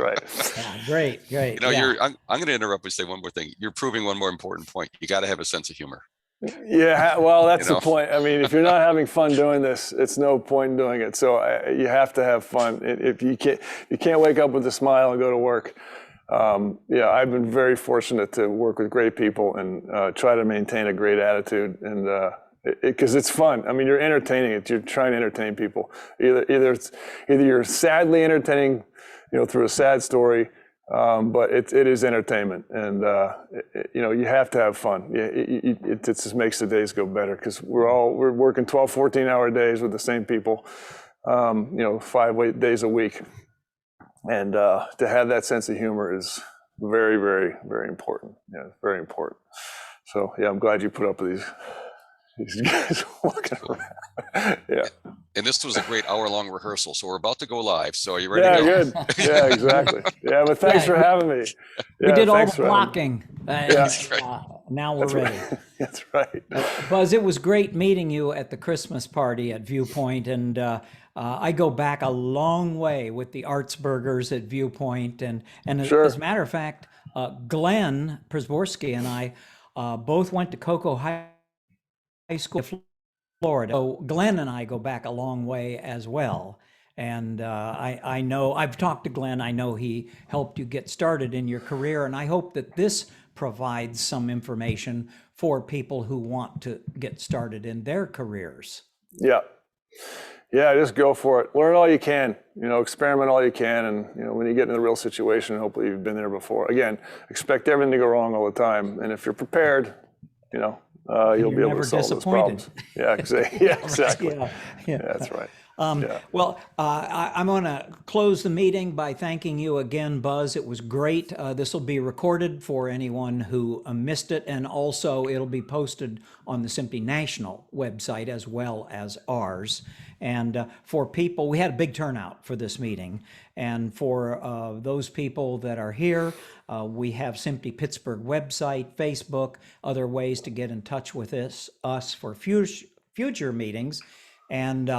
right. Yeah, great. I'm going to interrupt and say one more thing. You're proving one more important point. You got to have a sense of humor. Yeah, well, that's the point. I mean, if you're not having fun doing this, it's no point in doing it. So you have to have fun. If you can't wake up with a smile and go to work, Yeah, I've been very fortunate to work with great people and try to maintain a great attitude, and because it's fun. I mean, you're entertaining it. You're trying to entertain people. Either you're sadly entertaining, through a sad story, but it is entertainment, and you have to have fun. It just makes the days go better, because we're working 12, 14-hour days with the same people, 5 days a week, and to have that sense of humor is very, very, very important. Yeah, very important. So yeah, I'm glad you put up with these guys walking around. Yeah. And this was a great hour-long rehearsal, so we're about to go live. So are you ready Yeah, to go? good. Yeah, exactly. Yeah, but thanks for having me. We Yeah, did all thanks the for having me. blocking. That's right. Now we're ready. That's right. Buzz, it was great meeting you at the Christmas party at Viewpoint, and I go back a long way with the Artsburgers at Viewpoint, and Sure. as a matter of fact, Glenn Przborski and I both went to Cocoa High School, Florida. So Glenn and I go back a long way as well. And I know, I've talked to Glenn, I know he helped you get started in your career, and I hope that this provides some information for people who want to get started in their careers. Yeah. Yeah, just go for it. Learn all you can, experiment all you can. And, when you get in the real situation, hopefully you've been there before. Again, expect everything to go wrong all the time. And if you're prepared, you'll be able to solve those problems. Yeah, exactly. Yeah, exactly. Yeah. That's right. Well, I'm going to close the meeting by thanking you again, Buzz. It was great. This will be recorded for anyone who missed it, and also it'll be posted on the SMPTE National website as well as ours. And for people, we had a big turnout for this meeting. And for those people that are here, we have SMPTE Pittsburgh website, Facebook, other ways to get in touch with us for future meetings. And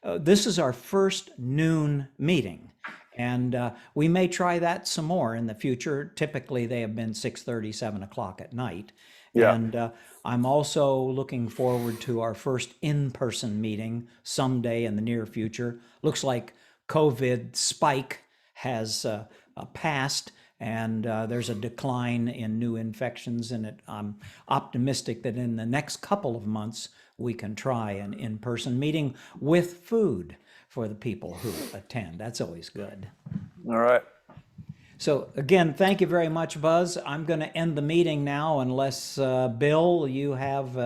this is our first noon meeting, and we may try that some more in the future. Typically, they have been 6:30, 7 o'clock at night. Yeah. And I'm also looking forward to our first in-person meeting someday in the near future. Looks like COVID spike has passed, and there's a decline in new infections, and I'm optimistic that in the next couple of months, we can try an in-person meeting with food for the people who attend. That's always good. All right. So again, thank you very much, Buzz. I'm going to end the meeting now unless, Bill, you have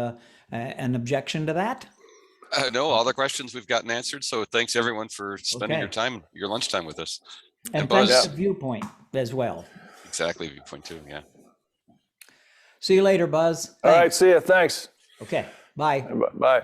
an objection to that? No, all the questions we've gotten answered. So thanks everyone for spending Okay. your time, your lunchtime with us. And Buzz. thanks to Viewpoint as well. Exactly, Viewpoint too, yeah. See you later, Buzz. All right. Thanks. See ya. Thanks. Okay, bye. Bye.